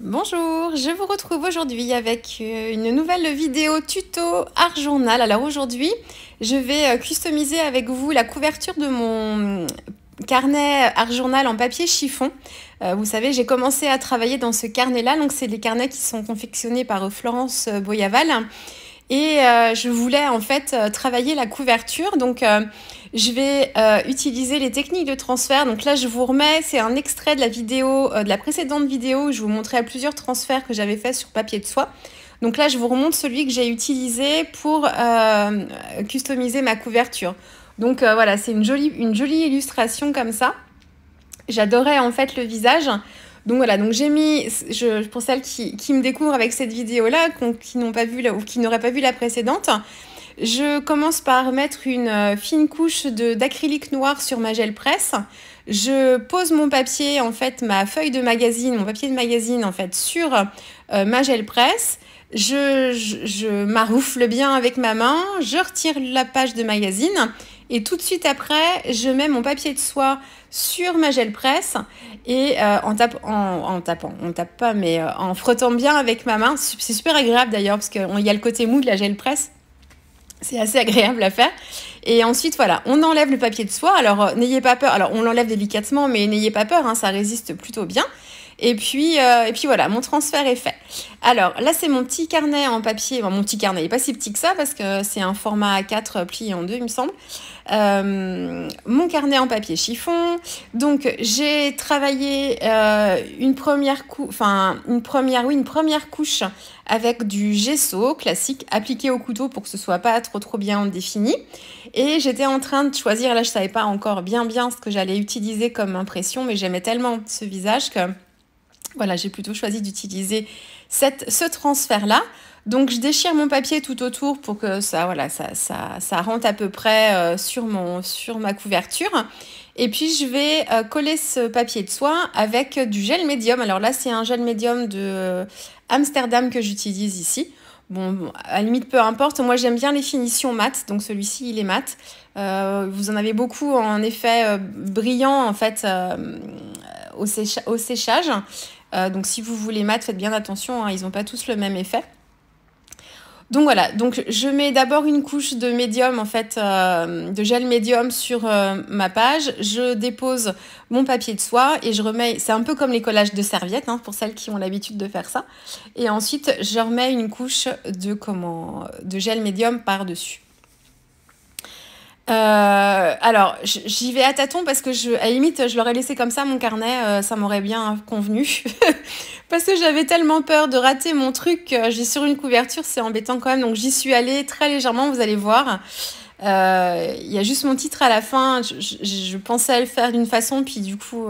Bonjour, je vous retrouve aujourd'hui avec une nouvelle vidéo tuto art journal. Alors aujourd'hui, je vais customiser avec vous la couverture de mon carnet art journal en papier chiffon. Vous savez, j'ai commencé à travailler dans ce carnet-là, donc c'est des carnets qui sont confectionnés par Florence Boyaval. Et je voulais en fait travailler la couverture, donc je vais utiliser les techniques de transfert. Donc là je vous remets, c'est un extrait de la vidéo, de la précédente vidéo où je vous montrais plusieurs transferts que j'avais fait sur papier de soie. Donc là je vous remonte celui que j'ai utilisé pour customiser ma couverture. Donc voilà, c'est une jolie illustration comme ça. J'adorais en fait le visage. Donc voilà, donc j'ai mis, pour celles qui me découvrent avec cette vidéo-là, qui n'ont pas vu ou qui n'auraient pas vu la précédente, je commence par mettre une fine couche d'acrylique noir sur ma gel presse. Je pose mon papier, en fait, ma feuille de magazine, mon papier de magazine, en fait, sur ma gel presse. Je maroufle bien avec ma main, je retire la page de magazine et tout de suite après, je mets mon papier de soie sur ma gel presse et en frottant bien avec ma main. C'est super agréable d'ailleurs parce qu'il y a le côté mou de la gel presse. C'est assez agréable à faire. Et ensuite, voilà, on enlève le papier de soie. Alors, n'ayez pas peur. Alors, on l'enlève délicatement, mais n'ayez pas peur, hein, ça résiste plutôt bien. Et puis voilà, mon transfert est fait. Alors là, c'est mon petit carnet en papier. Bon, mon petit carnet, il n'est pas si petit que ça parce que c'est un format A4 plié en deux, il me semble. Mon carnet en papier chiffon. Donc, j'ai travaillé une première couche avec du gesso classique appliqué au couteau pour que ce soit pas trop bien défini. Et j'étais en train de choisir, là, je savais pas encore bien ce que j'allais utiliser comme impression, mais j'aimais tellement ce visage que voilà, j'ai plutôt choisi d'utiliser ce transfert-là. Donc, je déchire mon papier tout autour pour que ça rentre à peu près sur ma couverture. Et puis, je vais coller ce papier de soie avec du gel médium. Alors là, c'est un gel médium de Amsterdam que j'utilise ici. Bon, à la limite, peu importe. Moi, j'aime bien les finitions mat. Donc, celui-ci, il est mat. Vous en avez beaucoup, en effet, brillant, en fait, au séchage. Donc si vous voulez mat, faites bien attention, hein, ils n'ont pas tous le même effet. Donc voilà, donc je mets d'abord une couche de médium, en fait, de gel médium sur ma page. Je dépose mon papier de soie et je remets, c'est un peu comme les collages de serviettes, hein, pour celles qui ont l'habitude de faire ça. Et ensuite, je remets une couche de gel médium par-dessus. Alors, j'y vais à tâtons parce que à la limite, je l'aurais laissé comme ça, mon carnet, ça m'aurait bien convenu. Parce que j'avais tellement peur de rater mon truc, j'ai sur une couverture, c'est embêtant quand même. Donc, j'y suis allée très légèrement, vous allez voir. Il y a juste mon titre à la fin. Je pensais à le faire d'une façon, puis du coup,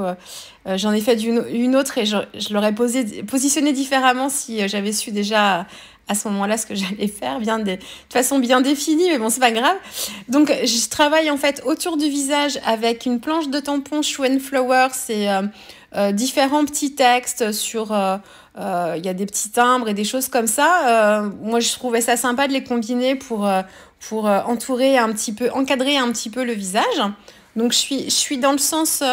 j'en ai fait une autre et je l'aurais positionné différemment si j'avais su déjà à ce moment-là ce que j'allais faire, de façon bien définie, mais bon, c'est pas grave. Donc, je travaille en fait autour du visage avec une planche de tampon Shoe & Flower. C'est différents petits textes sur... il y a des petits timbres et des choses comme ça. Moi, je trouvais ça sympa de les combiner pour encadrer un petit peu le visage. Donc, je suis dans le sens...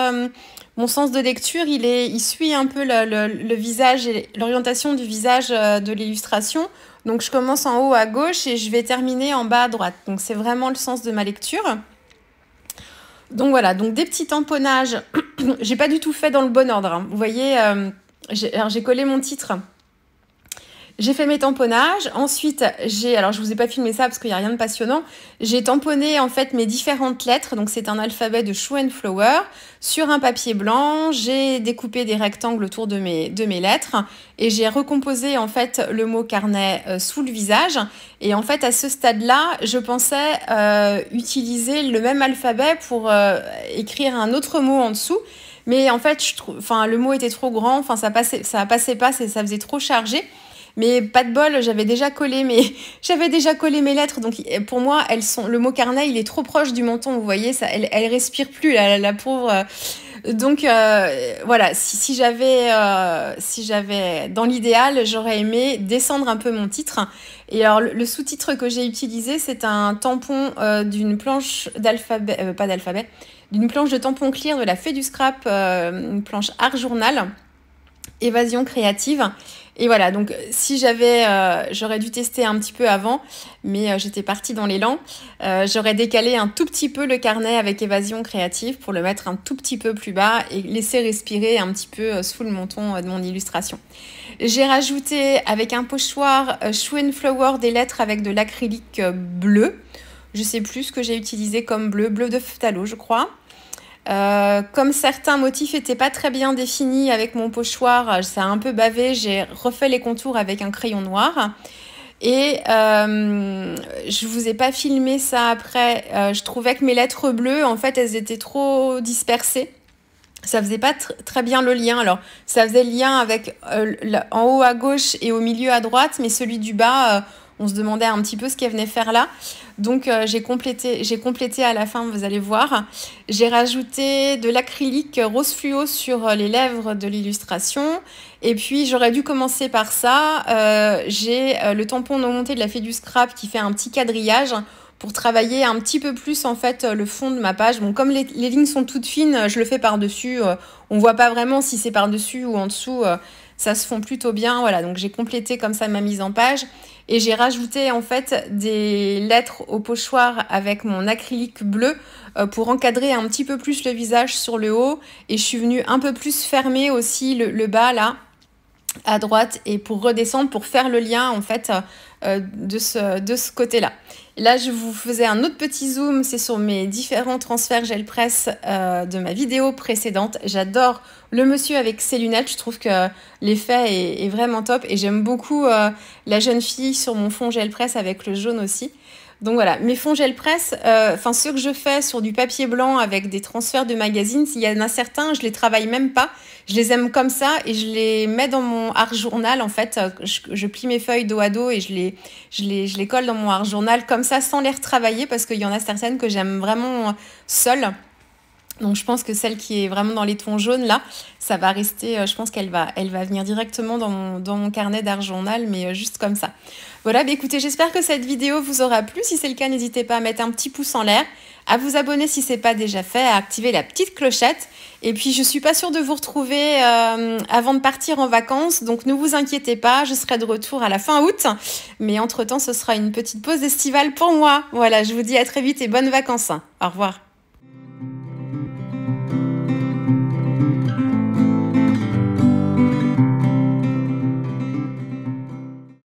mon sens de lecture, il suit un peu le visage et l'orientation du visage de l'illustration. Donc, je commence en haut à gauche et je vais terminer en bas à droite. Donc, c'est vraiment le sens de ma lecture. Donc, voilà. Donc, des petits tamponnages. J'ai pas du tout fait dans le bon ordre, hein. Vous voyez, j'ai collé mon titre. J'ai fait mes tamponnages. Ensuite, alors je vous ai pas filmé ça parce qu'il y a rien de passionnant. J'ai tamponné en fait mes différentes lettres. Donc c'est un alphabet de Shoe & Flower sur un papier blanc. J'ai découpé des rectangles autour de mes lettres et j'ai recomposé en fait le mot carnet sous le visage. Et en fait à ce stade-là, je pensais utiliser le même alphabet pour écrire un autre mot en dessous. Mais en fait, le mot était trop grand. Ça passait pas. Ça faisait trop chargé. Mais pas de bol, j'avais déjà collé mes lettres. Donc pour moi, le mot carnet, il est trop proche du menton. Vous voyez, elle respire plus, la pauvre. Donc voilà, si j'avais dans l'idéal, j'aurais aimé descendre un peu mon titre. Et alors le sous-titre que j'ai utilisé, c'est un tampon d'une planche d'alphabet, pas d'alphabet, d'une planche de tampon clear de la Fée du Scrap, une planche art journal, évasion créative. Et voilà, donc si j'aurais dû tester un petit peu avant, mais j'étais partie dans l'élan. J'aurais décalé un tout petit peu le carnet avec évasion créative pour le mettre un tout petit peu plus bas et laisser respirer un petit peu sous le menton de mon illustration. J'ai rajouté avec un pochoir Shoe and Flower des lettres avec de l'acrylique bleu. Je sais plus ce que j'ai utilisé comme bleu de phthalo, je crois. Comme certains motifs n'étaient pas très bien définis avec mon pochoir, ça a un peu bavé, j'ai refait les contours avec un crayon noir. Et je vous ai pas filmé ça après, je trouvais que mes lettres bleues, en fait, elles étaient trop dispersées. Ça faisait pas très bien le lien. Alors, ça faisait le lien avec en haut à gauche et au milieu à droite, mais celui du bas, on se demandait un petit peu ce qu'elle venait faire là. Donc, j'ai complété à la fin, vous allez voir. J'ai rajouté de l'acrylique rose fluo sur les lèvres de l'illustration. Et puis, j'aurais dû commencer par ça. J'ai le tampon non monté de la Fée du Scrap qui fait un petit quadrillage pour travailler un petit peu plus en fait le fond de ma page. Bon, comme les lignes sont toutes fines, je le fais par-dessus. On voit pas vraiment si c'est par-dessus ou en dessous. Ça se fond plutôt bien. Voilà, donc j'ai complété comme ça ma mise en page. Et j'ai rajouté en fait des lettres au pochoir avec mon acrylique bleu pour encadrer un petit peu plus le visage sur le haut. Et je suis venue un peu plus fermer aussi le bas là, à droite, et pour redescendre, pour faire le lien en fait de ce côté-là. Là, je vous faisais un autre petit zoom, c'est sur mes différents transferts gel presse de ma vidéo précédente. J'adore le monsieur avec ses lunettes, je trouve que l'effet est vraiment top et j'aime beaucoup la jeune fille sur mon fond gel presse avec le jaune aussi. Donc voilà, mes fonds gel presse, ceux que je fais sur du papier blanc avec des transferts de magazines, s'il y en a certains, je les travaille même pas. Je les aime comme ça et je les mets dans mon art journal en fait. Je plie mes feuilles dos à dos et je les colle dans mon art journal comme ça sans les retravailler parce qu'il y en a certaines que j'aime vraiment seules. Donc je pense que celle qui est vraiment dans les tons jaunes là, ça va rester, je pense qu'elle va venir directement dans mon carnet d'art journal, mais juste comme ça. Voilà, écoutez, j'espère que cette vidéo vous aura plu. Si c'est le cas, n'hésitez pas à mettre un petit pouce en l'air, à vous abonner si ce n'est pas déjà fait, à activer la petite clochette. Et puis je suis pas sûre de vous retrouver avant de partir en vacances, donc ne vous inquiétez pas, je serai de retour à la fin août. Mais entre-temps, ce sera une petite pause estivale pour moi. Voilà, je vous dis à très vite et bonnes vacances. Au revoir.